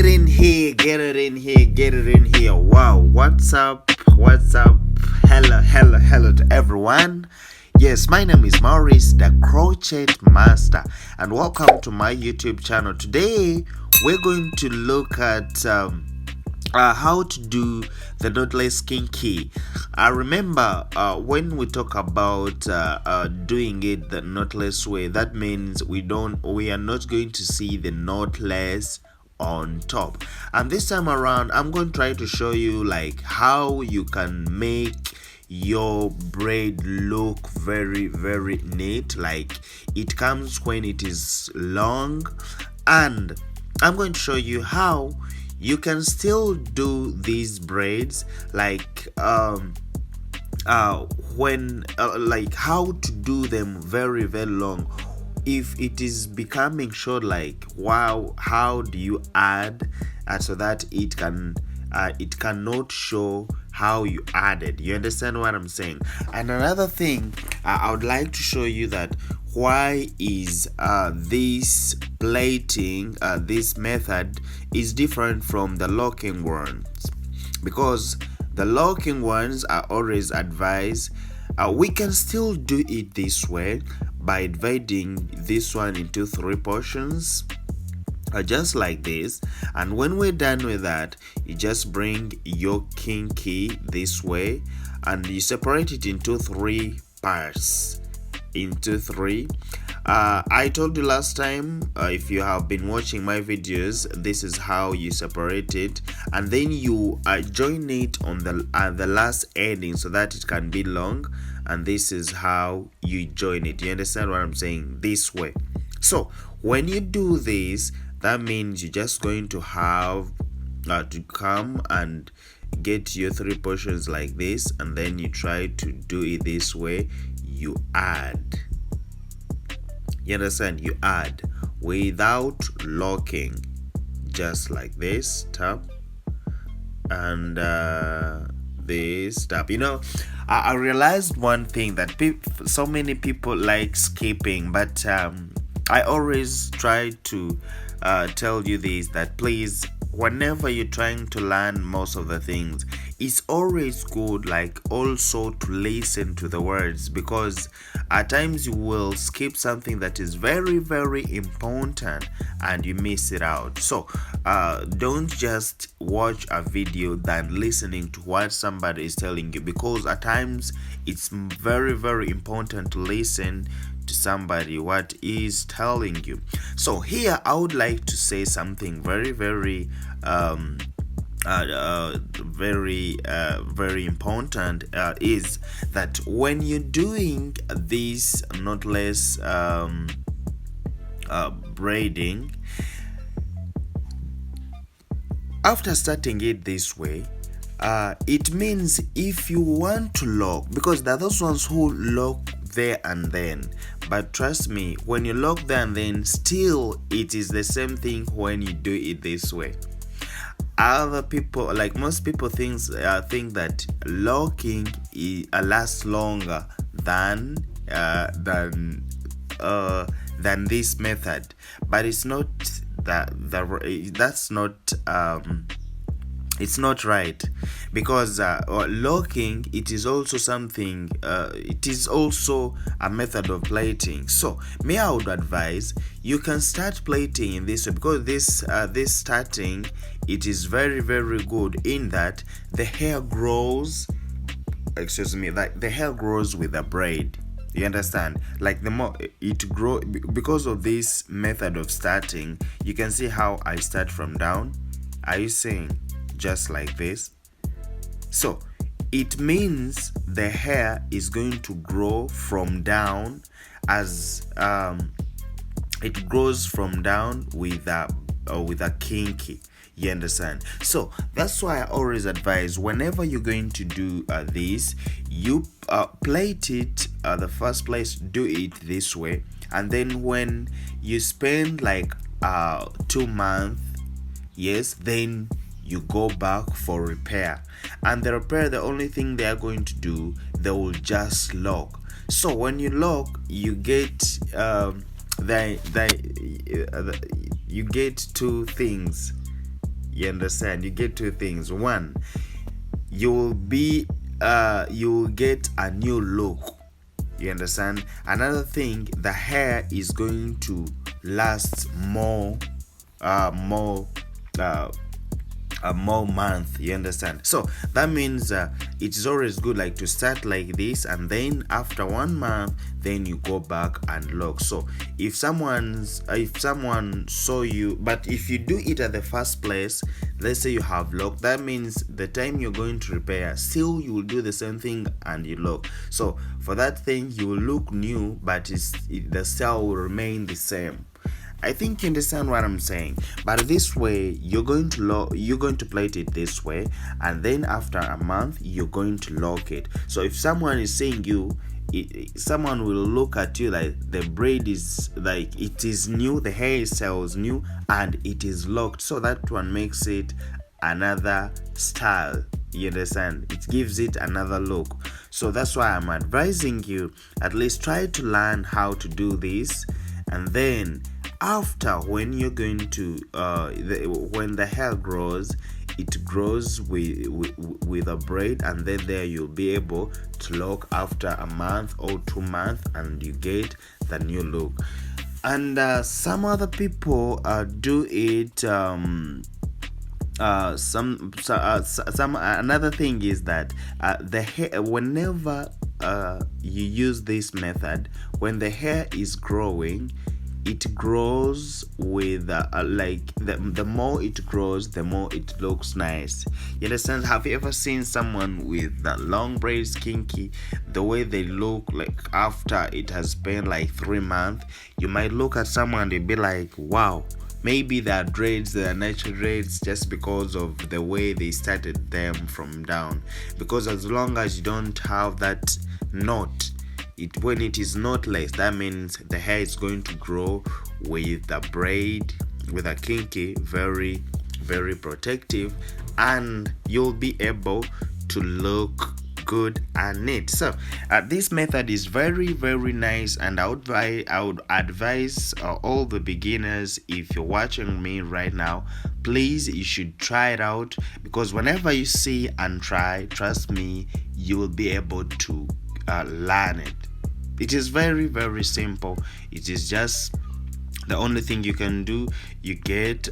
in here, get it in here, get it in here. Wow, what's up? What's up? Hello to everyone. Yes, my name is Maurice, the Crochet Master, and welcome to my YouTube channel. Today, we're going to look at how to do the knotless kinky. I remember when we talk about doing it the knotless way, that means we are not going to see the knotless on top. And this time around, I'm going to try to show you like how you can make your braid look very neat. Like it comes when it is long, and I'm going to show you how you can still do these braids like like how to do them very long if it is becoming short. Like wow, how do you add so that it cannot show how you added? You understand what I'm saying? And another thing, I would like to show you that why is this plating, this method is different from the locking ones, because the locking ones are always advised. We can still do it this way by dividing this one into 3 portions, just like this. And when we're done with that, you just bring your kinky this way and you separate it into 3 parts. I told you last time, if you have been watching my videos, this is how you separate it, and then you join it on the last ending so that it can be long, and this is how you join it. You understand what I'm saying? This way. So when you do this, that means you're just going to have to come and get your 3 portions like this, and then you try to do it this way. You add. You understand? You add without locking, just like this. Tap and this tap. You know, I realized one thing, that so many people like skipping, but I always try to tell you this, that please, whenever you're trying to learn most of the things, it's always good like also to listen to the words, because at times you will skip something that is very important and you miss it out. So don't just watch a video than listening to what somebody is telling you, because at times it's very important to listen to somebody what is telling you. So here I would like to say something very important, is that when you're doing this knotless braiding, after starting it this way, it means if you want to lock, because there are those ones who lock there and then, but trust me, when you lock there and then, still it is the same thing when you do it this way. Other people, like most people, think that locking lasts longer than this method, but it's not that's not it's not right, because locking, it is also something, it is also a method of plaiting. So I would advise you can start plaiting in this way, because this starting, it is very good in that the hair grows, like the hair grows with the braid. You understand? Like the more it grows, because of this method of starting, you can see how I start from down. Are you seeing? Just like this. So it means the hair is going to grow from down, as it grows from down with a kinky. You understand? So that's why I always advise, whenever you're going to do this, you plait it the first place, do it this way, and then when you spend like 2 months, yes, then you go back for repair, and the repair, the only thing they are going to do, they will just lock. So when you lock, you get you get 2 things. You understand? You get two things. One, you'll get a new look. You understand? Another thing, the hair is going to last more more a more month. You understand? So that means it is always good like to start like this, and then after 1 month then you go back and lock. So if someone saw you, but if you do it at the first place, let's say you have lock, that means the time you're going to repair, still you will do the same thing and you lock. So for that thing you will look new, but the style will remain the same. I think you understand what I'm saying. But this way, you're going to plait it this way, and then after a month, you're going to lock it. So if someone is saying someone will look at you like the braid is like it is new, the hairstyle is new, and it is locked. So that one makes it another style. You understand? It gives it another look. So that's why I'm advising you at least try to learn how to do this, and then after, when you're going to when the hair grows, it grows with a braid, and then there you'll be able to lock after a month or 2 months, and you get the new look. And some other people do it another thing is that the hair, whenever you use this method, when the hair is growing, it grows with like the more it grows, the more it looks nice. You understand? Have you ever seen someone with long braids, kinky, the way they look like after it has been like 3 months? You might look at someone and you'll be like, wow, maybe they are dreads, they are natural dreads, just because of the way they started them from down. Because as long as you don't have that knot, when it is knotless, that means the hair is going to grow with the braid, with a kinky, very very protective, and you'll be able to look good and neat. So this method is very very nice, and I would advise all the beginners, if you're watching me right now, please, you should try it out, because whenever you see and try, trust me, you will be able to learn it. It is very very simple. It is just the only thing you can do, you get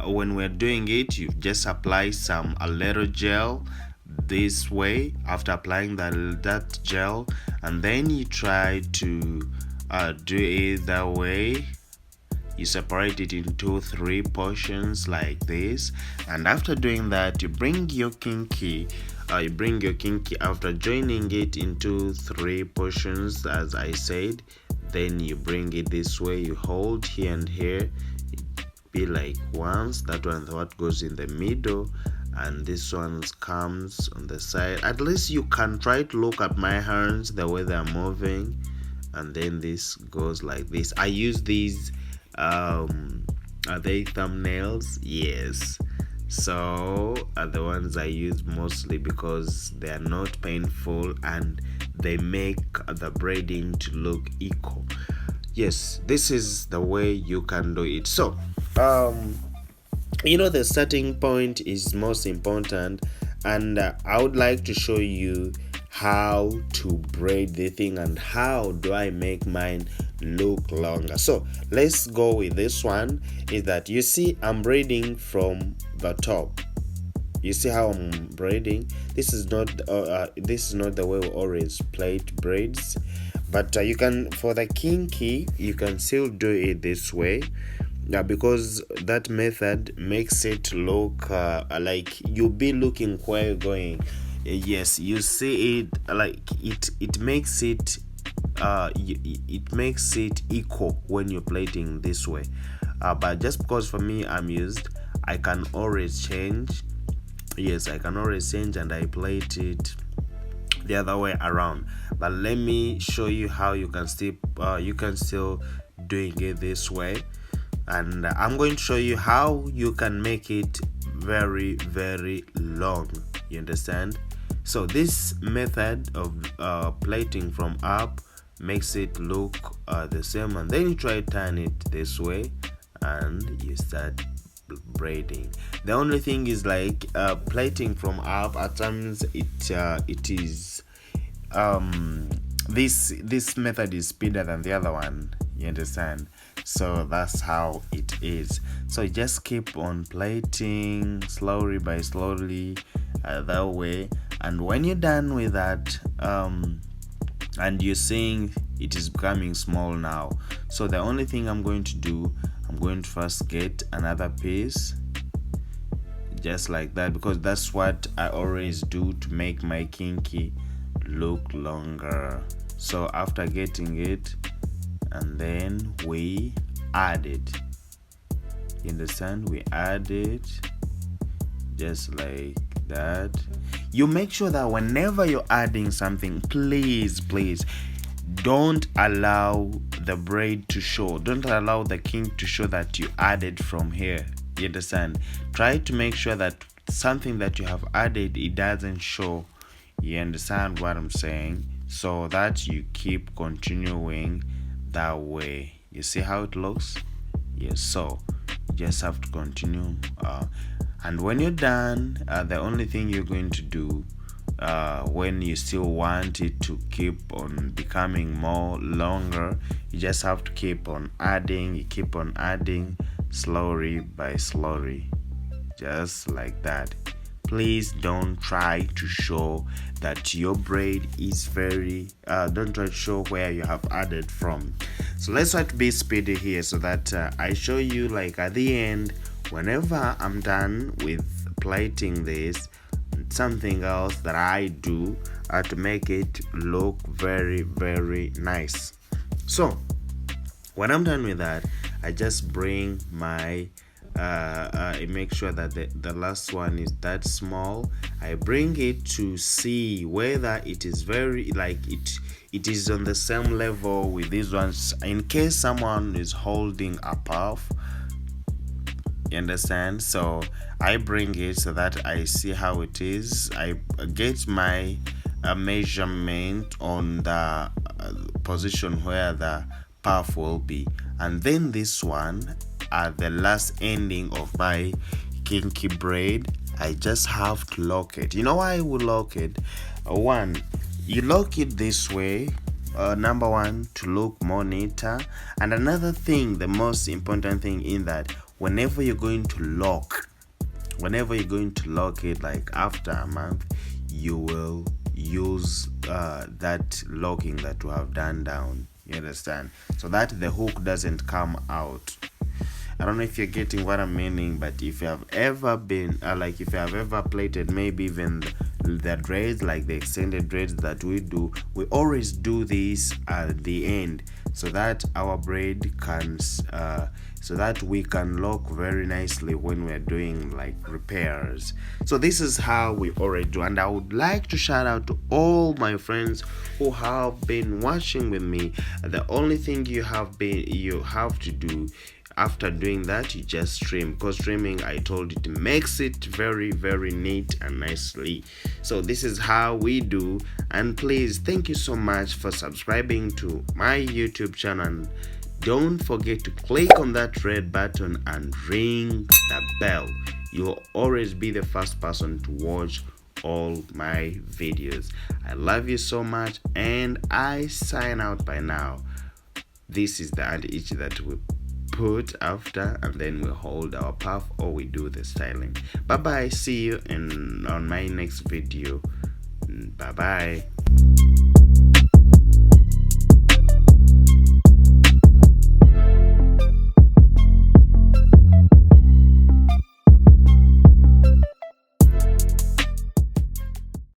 when we're doing it, you just apply a little gel this way. After applying that gel, and then you try to do it that way. You separate it into 3 portions like this, and after doing that, you bring your kinky after joining it into 3 portions as I said. Then you bring it this way, you hold here and here, be like once, that one what goes in the middle, and this one comes on the side. At least you can try to look at my hands, the way they're moving, and then this goes like this. I use these are they thumbnails? Yes. So are the ones I use mostly because they are not painful and they make the braiding to look equal. Yes, this is the way you can do it. So the starting point is most important, and I would like to show you how to braid the thing and how do I make mine look longer. So let's go with this one. Is that, you see, I'm braiding from the top. You see how I'm braiding? This is not the way we always plait braids, but you can, for the kinky, you can still do it this way. Because that method makes it look like you'll be looking where you're going. Yes, you see it like it makes it it makes it equal when you're plating this way. But just because for me I can always change. Yes, I can always change, and I plait it the other way around. But let me show you how you can still doing it this way, and I'm going to show you how you can make it very very long. You understand? So this method of plating from up makes it look the same, and then you try to turn it this way and you start braiding. The only thing is like plaiting from up, at times it is this method is speedier than the other one, you understand? So that's how it is. So just keep on plaiting slowly by slowly, that way. And when you're done with that, and you're seeing it is becoming small now, so the only thing I'm going to do, I'm going to first get another piece just like that, because that's what I always do to make my kinky look longer. So after getting it, and then we add it, you understand? We add it just like that. You make sure that whenever you're adding something, please don't allow the braid to show, don't allow the kink to show that you added from here, you understand? Try to make sure that something that you have added, it doesn't show, you understand what I'm saying? So that you keep continuing that way. You see how it looks? Yes. So you just have to continue, and when you're done, the only thing you're going to do, when you still want it to keep on becoming more longer, you just have to keep on adding. You keep on adding slowly by slowly, just like that. Please don't try to show that your braid is very don't try to show where you have added from. So let's try to be speedy here, so that I show you, like at the end, whenever I'm done with plaiting this, something else that I do to make it look very nice. So when I'm done with that, I just bring my I make sure that the last one is that small. I bring it to see whether it is very, like it is on the same level with these ones, in case someone is holding a puff, you understand? So I bring it so that I see how it is. I get my measurement on the position where the puff will be, and then this one at the last ending of my kinky braid, I just have to lock it. You know why I will lock it? One, you lock it this way, number one, to look more neater. And another thing, the most important thing in that, whenever you're going to lock it, like after a month, you will use that locking that you have done down, you understand? So that the hook doesn't come out. I don't know if you're getting what I'm meaning, but if you have ever been if you have ever plaited, maybe even the dreads, like the extended dreads that we do, we always do this at the end, so that our braid can so that we can lock very nicely when we're doing like repairs. So this is how we already do, and I would like to shout out to all my friends who have been watching with me. The only thing you have to do after doing that, you just trim, because trimming, I told you, it makes it very neat and nicely. So this is how we do, and please, thank you so much for subscribing to my YouTube channel, and don't forget to click on that red button and ring the bell. You'll always be the first person to watch all my videos. I love you so much, and I sign out by now. This is the anti-itch that we put after, and then we hold our puff, or we do the styling. Bye bye, see you on my next video. Bye bye.